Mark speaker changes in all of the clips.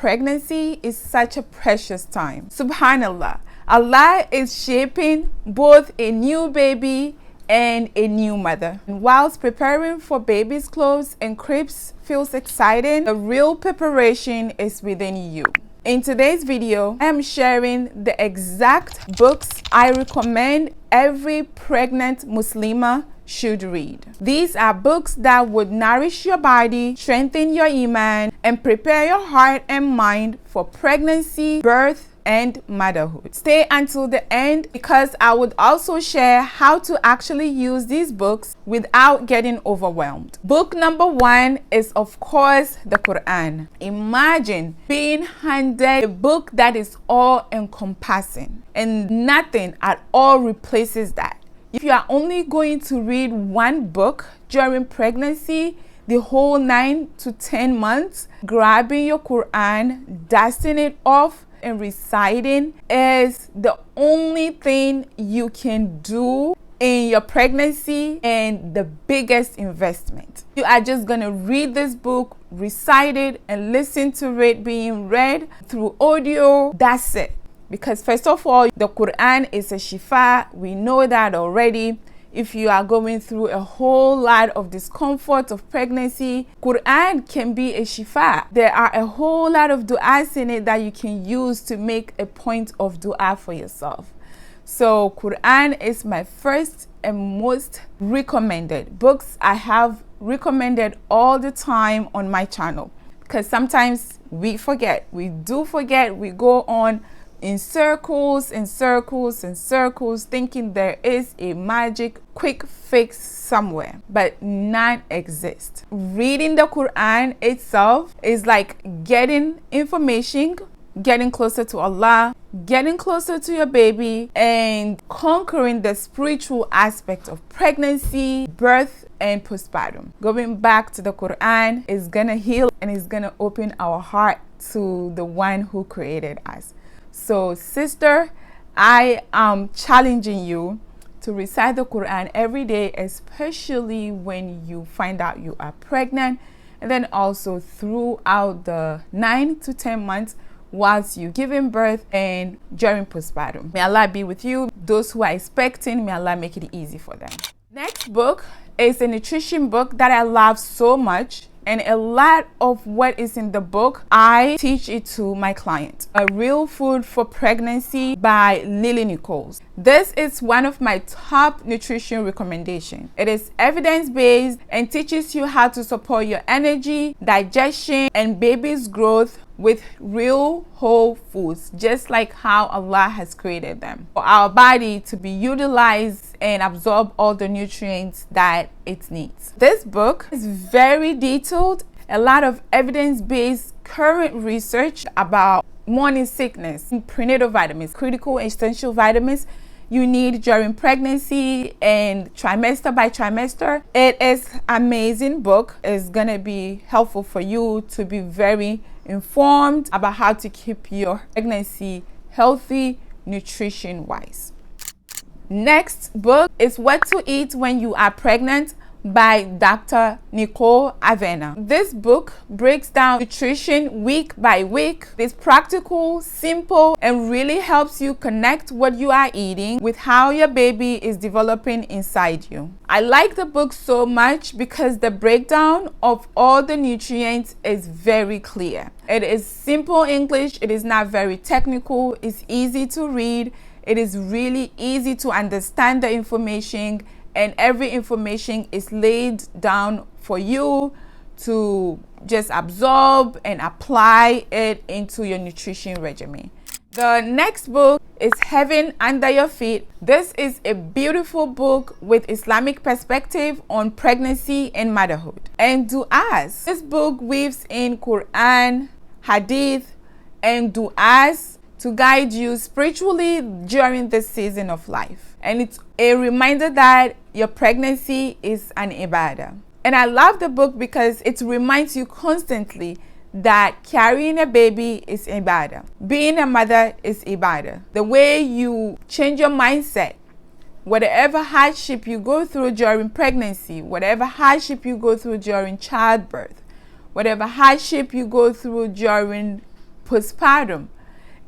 Speaker 1: Pregnancy is such a precious time. Subhanallah, Allah is shaping both a new baby and a new mother. And whilst preparing for baby's clothes and cribs feels exciting, the real preparation is within you. In today's video, I am sharing the exact books I recommend every pregnant Muslimah should read. These are books that would nourish your body, strengthen your iman, and prepare your heart and mind for pregnancy, birth, and motherhood. Stay until the end because I would also share how to actually use these books without getting overwhelmed. Book number 1 is, of course, the Quran. Imagine being handed a book that is all encompassing and nothing at all replaces that. If you are only going to read one book during pregnancy, the whole 9 to 10 months, grabbing your Quran, dusting it off, and reciting is the only thing you can do in your pregnancy and the biggest investment. You are just gonna read this book, recite it, and listen to it being read through audio. That's it. Because first of all, the Quran is a shifa. We know that already. If you are going through a whole lot of discomfort of pregnancy, Quran can be a shifa. There are a whole lot of du'as in it that you can use to make a point of du'a for yourself. So Quran is my first and most recommended books I have recommended all the time on my channel. Because sometimes we forget. We do forget. We go on in circles and circles and circles thinking there is a magic quick fix somewhere, but none exists. Reading the Quran itself is like getting information, getting closer to Allah, getting closer to your baby, and conquering the spiritual aspect of pregnancy, birth, and postpartum. Going back to the Quran is gonna heal and is gonna open our heart to the one who created us. So sister, I am challenging you to recite the Quran every day, especially when you find out you are pregnant, and then also throughout the 9 to 10 months whilst you're giving birth and during postpartum. May Allah be with you. Those who are expecting, may Allah make it easy for them. Next book is a nutrition book that I love so much. And a lot of what is in the book, I teach it to my client. A Real Food for Pregnancy by Lily Nichols. This is one of my top nutrition recommendations. It is evidence-based and teaches you how to support your energy, digestion, and baby's growth with real whole foods, just like how Allah has created them, for our body to be utilized and absorb all the nutrients that it needs. This book is very detailed, a lot of evidence-based current research about morning sickness, prenatal vitamins, critical and essential vitamins you need during pregnancy and trimester by trimester. It is an amazing book. It's gonna be helpful for you to be very informed about how to keep your pregnancy healthy nutrition wise. Next book is What to Eat When You Are Pregnant by Dr. Nicole Avena. This book breaks down nutrition week by week. It's practical, simple, and really helps you connect what you are eating with how your baby is developing inside you. I like the book so much because the breakdown of all the nutrients is very clear. It is simple English. It is not very technical. It's easy to read. It is really easy to understand the information, and every information is laid down for you to just absorb and apply it into your nutrition regimen. The next book is Heaven Under Your Feet. This is a beautiful book with Islamic perspective on pregnancy and motherhood and du'as. This book weaves in Quran, Hadith, and du'as to guide you spiritually during this season of life. And it's a reminder that your pregnancy is an ibadah. And I love the book because it reminds you constantly that carrying a baby is ibadah. Being a mother is ibadah. The way you change your mindset, whatever hardship you go through during pregnancy, whatever hardship you go through during childbirth, whatever hardship you go through during postpartum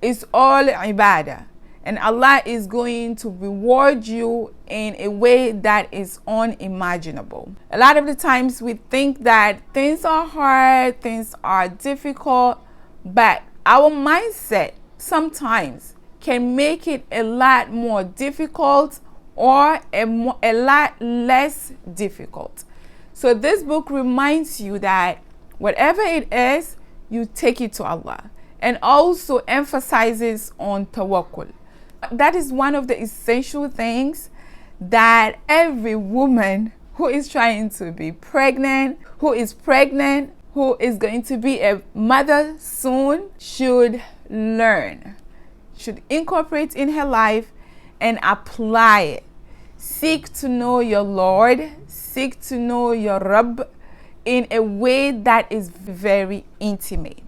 Speaker 1: is all ibadah, and Allah is going to reward you in a way that is unimaginable. A lot of the times we think that things are hard, things are difficult, but our mindset sometimes can make it a lot more difficult or a lot less difficult. So this book reminds you that whatever it is, you take it to Allah, and also emphasizes on tawakkul. That is one of the essential things that every woman who is trying to be pregnant, who is going to be a mother soon, should learn, should incorporate in her life and apply it. Seek to know your Lord, seek to know your Rabb in a way that is very intimate.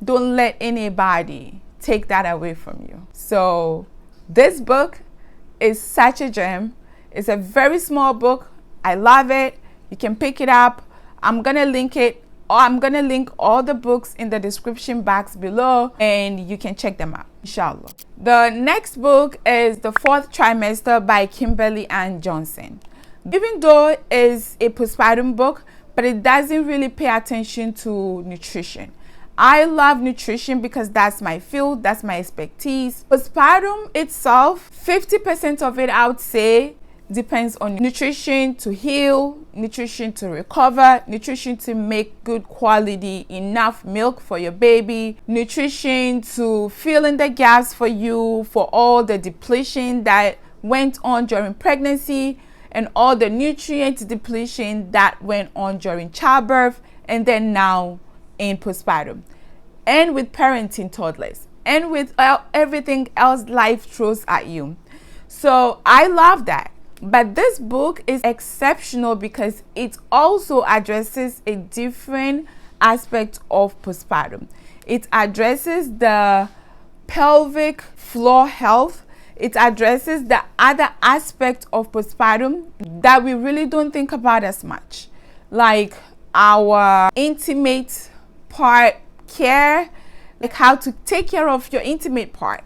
Speaker 1: Don't let anybody take that away from you. So this book is such a gem. It's a very small book. I love it. You can pick it up. I'm going to link it, or I'm going to link all the books in the description box below, and you can check them out, inshallah. The next book is The Fourth Trimester by Kimberly Ann Johnson. Even though it's a postpartum book, but it doesn't really pay attention to nutrition. I love nutrition because that's my field, that's my expertise. Postpartum itself, 50% of it, I would say, depends on nutrition to heal, nutrition to recover, nutrition to make good quality enough milk for your baby, nutrition to fill in the gaps for you for all the depletion that went on during pregnancy and all the nutrient depletion that went on during childbirth, and then now in postpartum, and with parenting toddlers, and with everything else life throws at you. So I love that. But this book is exceptional because it also addresses a different aspect of postpartum. It addresses the pelvic floor health. It addresses the other aspect of postpartum that we really don't think about as much, like our intimate part care, like how to take care of your intimate part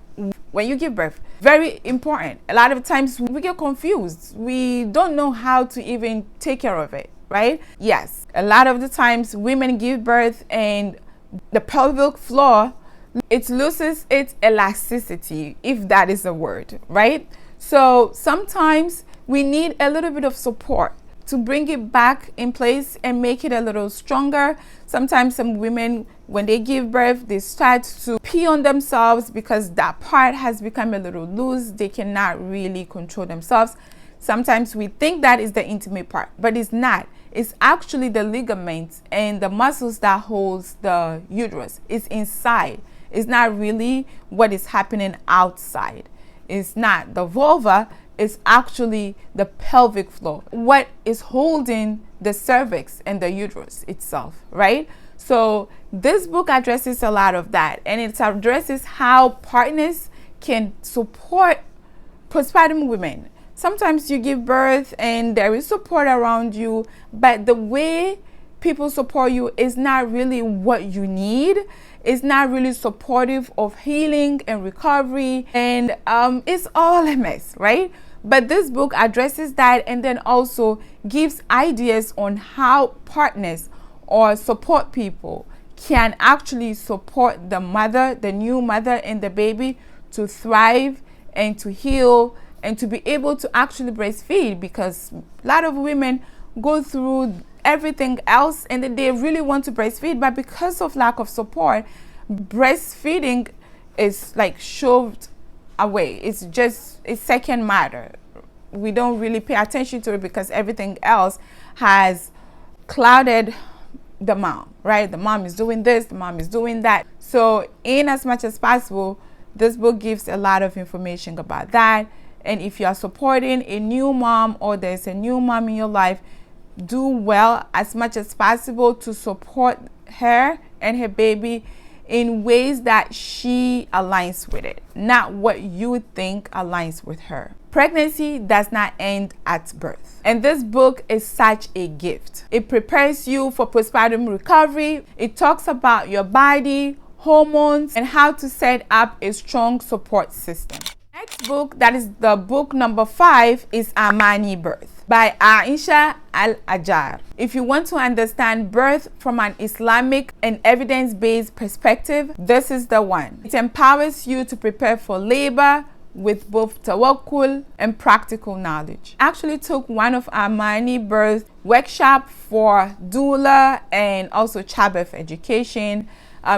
Speaker 1: when you give birth. Very important. A lot of times we get confused. We don't know how to even take care of it, right? Yes, a lot of the times women give birth and the pelvic floor, it loses its elasticity, if that is a word, right? So sometimes we need a little bit of support to bring it back in place and make it a little stronger. Sometimes some women, when they give birth, they start to pee on themselves because that part has become a little loose. They cannot really control themselves. Sometimes we think that is the intimate part, but it's not. It's actually the ligaments and the muscles that holds the uterus. It's inside. It's not really what is happening outside. It's not the vulva. It's actually the pelvic floor, what is holding the cervix and the uterus itself, right? So this book addresses a lot of that, and it addresses how partners can support postpartum women. Sometimes you give birth and there is support around you, but the way people support you is not really what you need. It's not really supportive of healing and recovery, and it's all a mess, right? But this book addresses that, and then also gives ideas on how partners or support people can actually support the mother, the new mother, and the baby to thrive and to heal and to be able to actually breastfeed, because a lot of women go through everything else and then they really want to breastfeed, but because of lack of support, breastfeeding is like shoved away. It's just a second matter. We don't really pay attention to it because everything else has clouded the mom, right? The mom is doing this, the mom is doing that. So in as much as possible, this book gives a lot of information about that. And if you are supporting a new mom or there's a new mom in your life, do well as much as possible to support her and her baby in ways that she aligns with it, not what you think aligns with her. Pregnancy does not end at birth. And this book is such a gift. It prepares you for postpartum recovery. It talks about your body, hormones, and how to set up a strong support system. Next book, that is the book number 5, is Amani Birth by Aisha Al-Ajar. If you want to understand birth from an Islamic and evidence-based perspective, this is the one. It empowers you to prepare for labor with both tawakkul and practical knowledge. I actually took one of Amani Birth workshop for doula and also childbirth education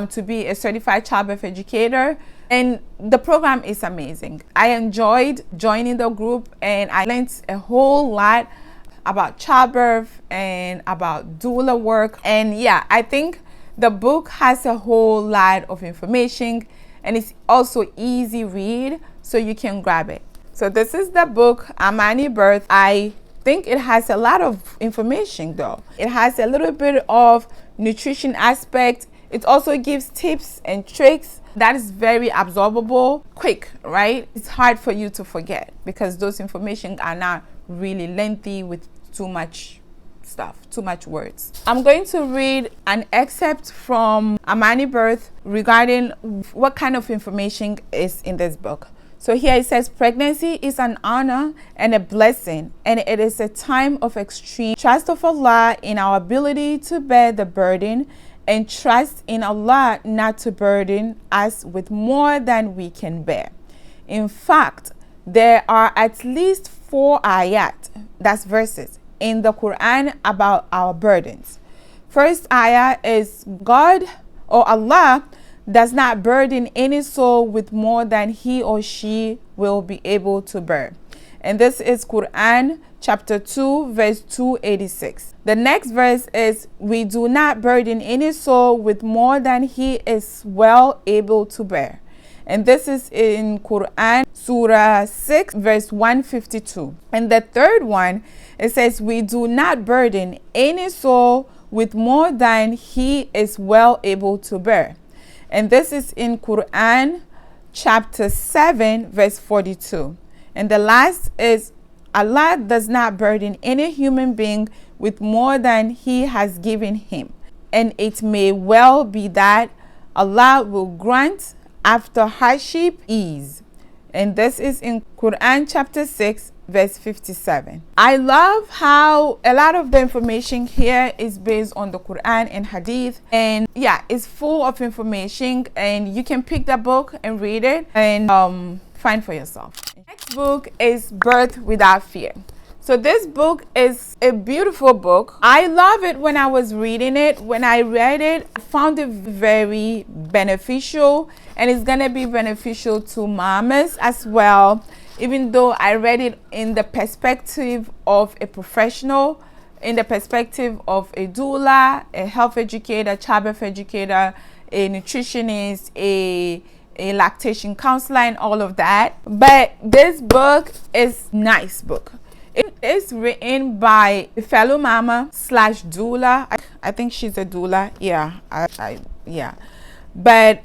Speaker 1: to be a certified childbirth educator. And the program is amazing. I enjoyed joining the group and I learned a whole lot about childbirth and about doula work. And yeah, I think the book has a whole lot of information and it's also easy read, so you can grab it. So this is the book, Amani Birth. I think it has a lot of information though. It has a little bit of nutrition aspect. It also gives tips and tricks that is very absorbable, quick, right? It's hard for you to forget because those information are not really lengthy with too much stuff, too much words. I'm going to read an excerpt from Amani Birth regarding what kind of information is in this book. So here it says, pregnancy is an honor and a blessing, and it is a time of extreme trust of Allah in our ability to bear the burden, and trust in Allah not to burden us with more than we can bear. In fact, there are at least 4 ayat, that's verses, in the Quran about our burdens. First ayah is, God or Allah does not burden any soul with more than he or she will be able to bear. And this is Quran chapter 2 verse 286. The next verse is, we do not burden any soul with more than he is well able to bear. And this is in Quran Surah 6 verse 152. And the third one, it says, we do not burden any soul with more than he is well able to bear. And this is in Quran chapter 7 verse 42. And the last is, Allah does not burden any human being with more than he has given him. And it may well be that Allah will grant after hardship ease. And this is in Quran chapter 6 verse 57. I love how a lot of the information here is based on the Quran and Hadith, and yeah, it's full of information, and you can pick the book and read it and find for yourself. Next book is Birth Without Fear. So this book is a beautiful book. I love it when I was reading it. When I read it, I found it very beneficial, and it's gonna be beneficial to mamas as well. Even though I read it in the perspective of a professional, in the perspective of a doula, a health educator, childbirth educator, a nutritionist, a lactation counselor, and all of that. But this book is a nice book. It is written by a fellow mama / doula. I think she's a doula. Yeah, yeah. But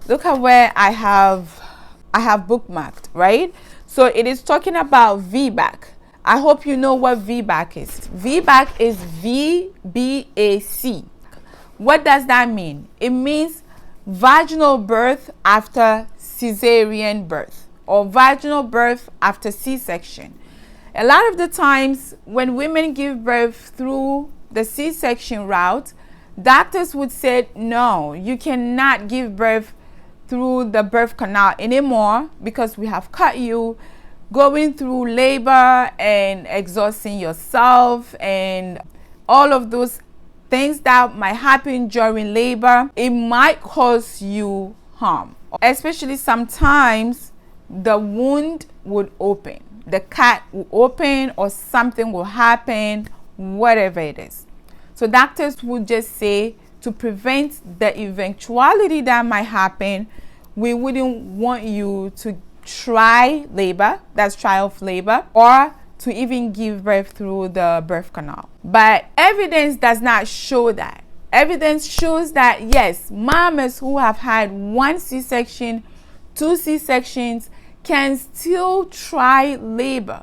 Speaker 1: look at where I have bookmarked, right? So it is talking about VBAC. I hope you know what VBAC is. VBAC is VBAC. What does that mean? It means vaginal birth after cesarean birth, or vaginal birth after C-section. A lot of the times when women give birth through the C-section route, doctors would say, no, you cannot give birth through the birth canal anymore because we have cut you. Going through labor and exhausting yourself and all of those things that might happen during labor, it might cause you harm. Especially sometimes the wound would open, the cut will open, or something will happen, whatever it is. So doctors would just say, to prevent the eventuality that might happen, we wouldn't want you to try labor, that's trial of labor, or to even give birth through the birth canal. But evidence does not show that. Evidence shows that yes, mamas who have had 1 C-section, 2 C-sections can still try labor,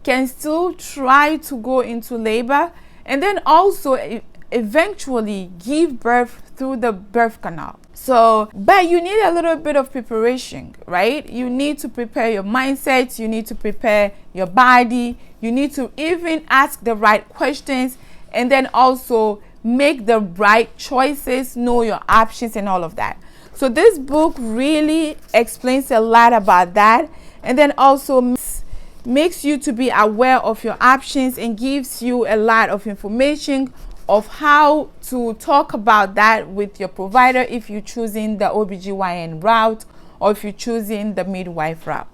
Speaker 1: can still try to go into labor, and then also eventually give birth through the birth canal. So, but you need a little bit of preparation, right? You need to prepare your mindset, you need to prepare your body, you need to even ask the right questions, and then also make the right choices, know your options and all of that. So this book really explains a lot about that, and then also makes you to be aware of your options and gives you a lot of information of how to talk about that with your provider if you're choosing the OBGYN route or if you're choosing the midwife route.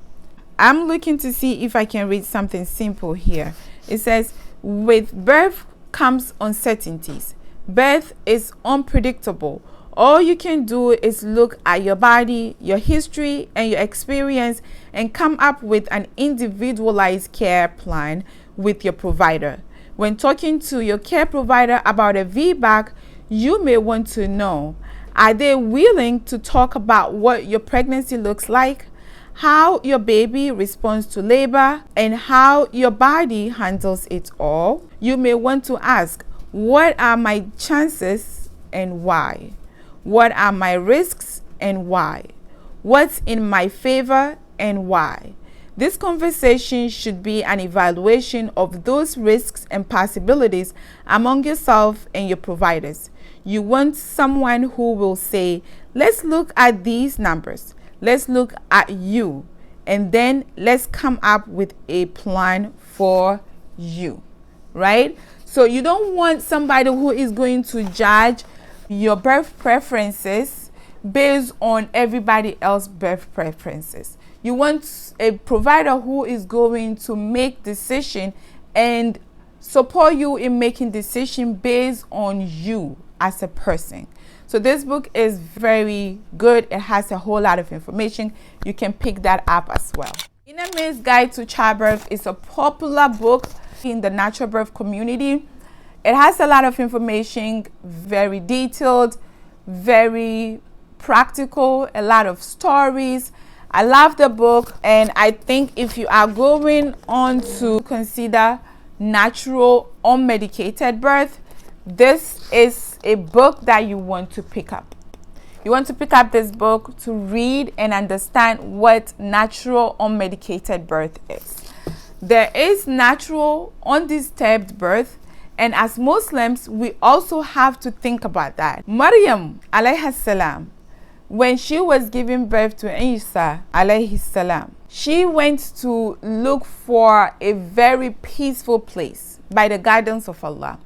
Speaker 1: I'm looking to see if I can read something simple here. It says, with birth comes uncertainties. Birth is unpredictable. All you can do is look at your body, your history, and your experience and come up with an individualized care plan with your provider. When talking to your care provider about a VBAC, you may want to know, are they willing to talk about what your pregnancy looks like, how your baby responds to labor, and how your body handles it all? You may want to ask, what are my chances and why? What are my risks and why? What's in my favor and why? This conversation should be an evaluation of those risks and possibilities among yourself and your providers. You want someone who will say, let's look at these numbers. Let's look at you. And then let's come up with a plan for you, right? So you don't want somebody who is going to judge your birth preferences based on everybody else's birth preferences. You want a provider who is going to make decision and support you in making decision based on you as a person. So this book is very good. It has a whole lot of information. You can pick that up as well. Inner Maid's Guide to Childbirth is a popular book in the natural birth community. It has a lot of information, very detailed, very practical, a lot of stories. I love the book, and I think if you are going on to consider natural unmedicated birth, this is a book that you want to pick up. You want to pick up this book to read and understand what natural unmedicated birth is. There is natural undisturbed birth, and as Muslims, we also have to think about that. Maryam alayhi salam, when she was giving birth to Isa alayhi salam, she went to look for a very peaceful place by the guidance of Allah.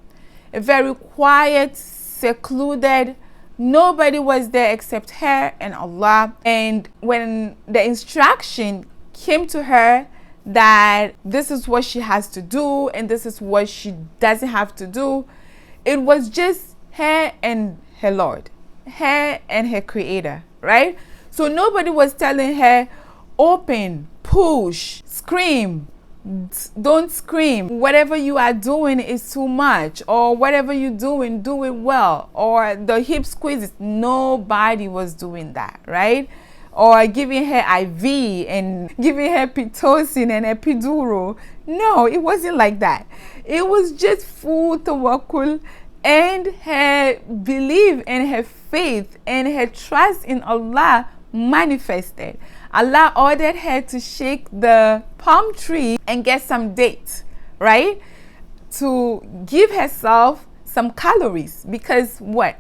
Speaker 1: A very quiet, secluded, nobody was there except her and Allah. And when the instruction came to her that this is what she has to do and this is what she doesn't have to do, it was just her and her Lord, her and her Creator, right? So nobody was telling her, open, push, scream, don't scream, whatever you are doing is too much, or whatever you're doing, do it well, or the hip squeezes. Nobody was doing that, right? Or giving her IV and giving her Pitocin and epidural. No, it wasn't like that. It was just full tawakkul and her belief and her faith and her trust in Allah manifested. Allah ordered her to shake the palm tree and get some dates, right? To give herself some calories, because what?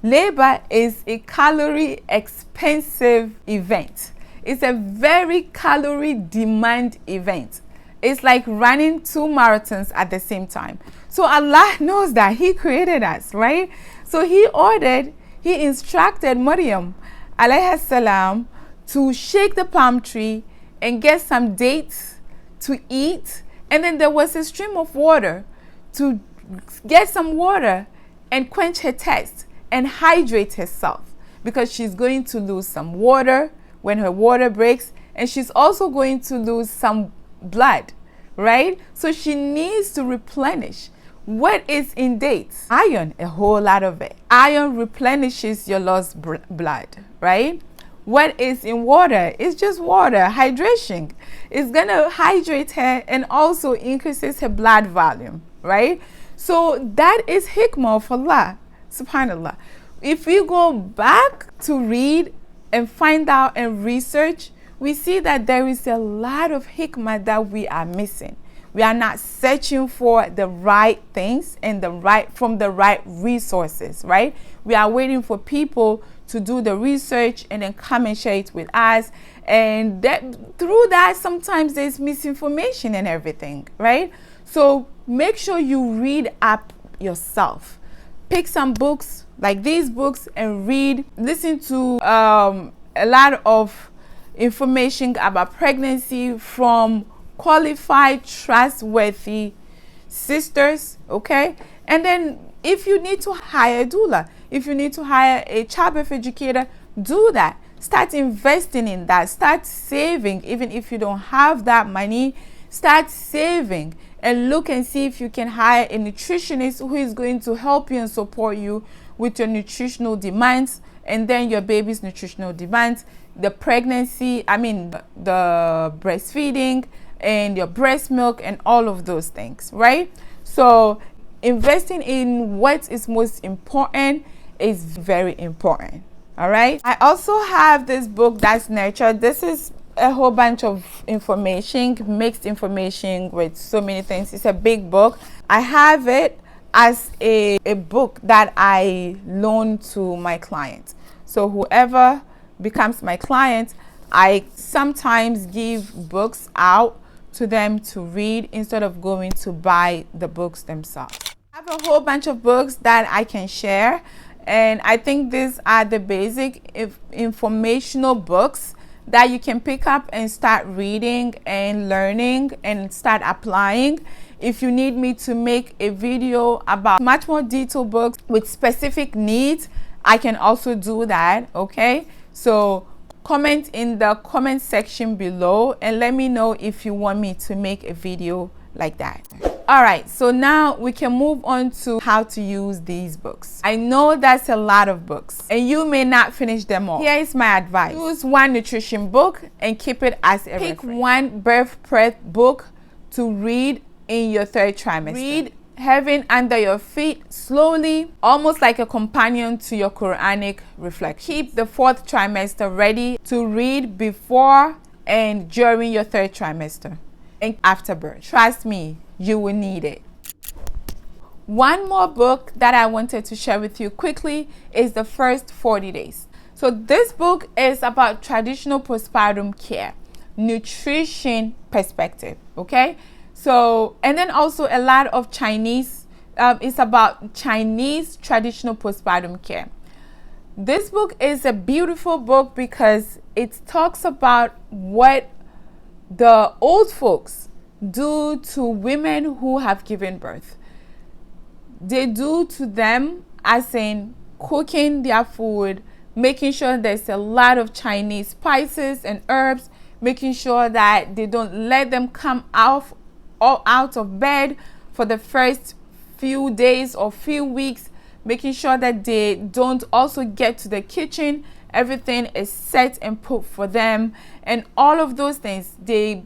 Speaker 1: Labor is a calorie expensive event. It's a very calorie demand event. It's like running 2 marathons at the same time. So Allah knows that. He created us, right? So He instructed Maryam alayhi salam to shake the palm tree and get some dates to eat. And then there was a stream of water to get some water and quench her thirst and hydrate herself, because she's going to lose some water when her water breaks, and she's also going to lose some blood, right? So she needs to replenish. What is in dates? Iron, a whole lot of it. Iron replenishes your lost blood, right? What is in water? It's just water, hydration. It's gonna hydrate her and also increases her blood volume, right? So that is hikmah of Allah, subhanallah. if we go back to read and find out and research, we see that there is a lot of hikmah that we are missing. We are not searching for the right things and from the right resources, right? We are waiting for people to do the research and then come and share it with us. And through that, sometimes there's misinformation and everything, right? So make sure you read up yourself. Pick some books like these books and read. Listen to a lot of information about pregnancy from qualified, trustworthy sisters, okay? And then if you need to hire a doula, if you need to hire a childbirth educator, do that. Start investing in that. Start saving. Even if you don't have that money, start saving and look and see if you can hire a nutritionist who is going to help you and support you with your nutritional demands, and then your baby's nutritional demands, the pregnancy, the breastfeeding and your breast milk and all of those things, right? So investing in what is most important is very important. All right. I also have this book that's Nurtured. This is a whole bunch of information, mixed information with so many things. It's a big book. I have it as a book that I loan to my clients. So whoever becomes my client, I sometimes give books out to them to read instead of going to buy the books themselves. I have a whole bunch of books that I can share, and I think these are the basic informational books that you can pick up and start reading and learning and start applying. If you need me to make a video about much more detailed books with specific needs, I can also do that, okay? So comment in the comment section below and let me know if you want me to make a video like that. All right, so now we can move on to how to use these books. I know that's a lot of books and you may not finish them all. Here is my advice. Choose one nutrition book and keep it as a reference. Pick one birth prep book to read in your third trimester. Read Heaven Under Your Feet slowly, almost like a companion to your Quranic reflection. Keep the fourth trimester ready to read before and during your third trimester and after birth. Trust me, you will need it. One more book that I wanted to share with you quickly is The First 40 Days. So this book is about traditional postpartum care, nutrition perspective, okay? So, and then also a lot of Chinese, it's about Chinese traditional postpartum care. This book is a beautiful book because it talks about what the old folks do to women who have given birth. They do to them as in cooking their food, making sure there's a lot of Chinese spices and herbs, making sure that they don't let them come out of bed for the first few days or few weeks, making sure that they don't also get to the kitchen. Everything is set and put for them, and all of those things, they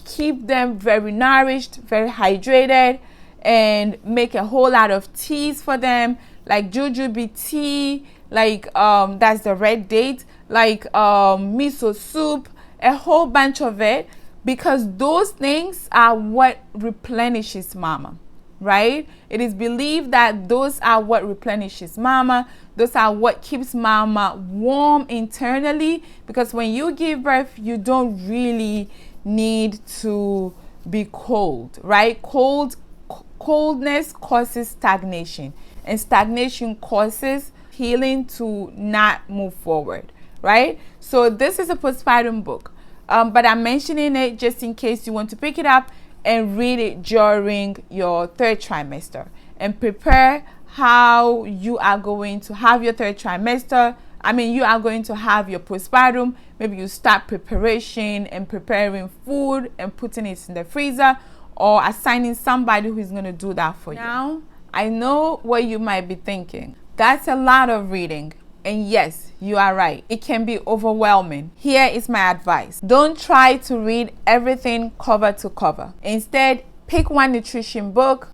Speaker 1: keep them very nourished, very hydrated, and make a whole lot of teas for them, like jujube tea, like that's the red date, like miso soup, a whole bunch of it, because those things are what replenishes mama, right? It is believed that those are what replenishes mama. Those are what keeps mama warm internally, because when you give birth, you don't really need to be cold, right? Coldness causes stagnation, and stagnation causes healing to not move forward, right? So this is a postpartum book. But I'm mentioning it just in case you want to pick it up and read it during your third trimester and prepare how you are going to have your third trimester. You are going to have your postpartum. Maybe you start preparation and preparing food and putting it in the freezer, or assigning somebody who is going to do that for you. Now, I know what you might be thinking. That's a lot of reading. And yes, you are right. It can be overwhelming. Here is my advice. Don't try to read everything cover to cover. Instead, pick one nutrition book,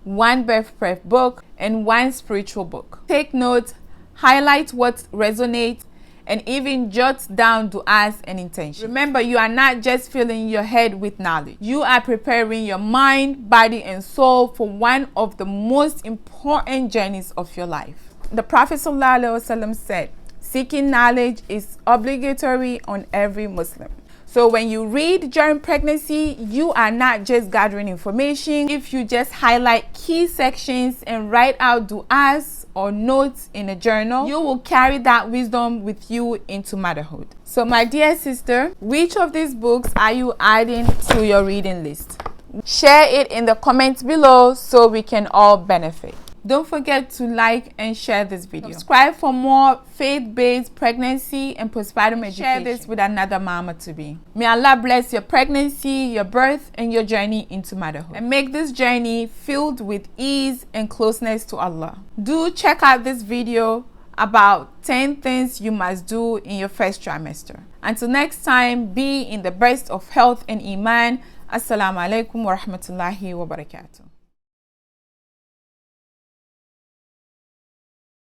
Speaker 1: one birth prep book, and one spiritual book. Take note, highlight what resonates, and even jot down du'as and intentions. Remember, you are not just filling your head with knowledge. You are preparing your mind, body, and soul for one of the most important journeys of your life. The Prophet ﷺ said, seeking knowledge is obligatory on every Muslim. So when you read during pregnancy, you are not just gathering information. If you just highlight key sections and write out du'as or notes in a journal, you will carry that wisdom with you into motherhood. So my dear sister, which of these books are you adding to your reading list? Share it in the comments below so we can all benefit. Don't forget to like and share this video. Subscribe for more faith-based pregnancy and postpartum education. Share this with another mama to be. May Allah bless your pregnancy, your birth, and your journey into motherhood. And make this journey filled with ease and closeness to Allah. Do check out this video about 10 things you must do in your first trimester. Until next time, be in the best of health and iman. Assalamu alaikum wa rahmatullahi wa barakatuh.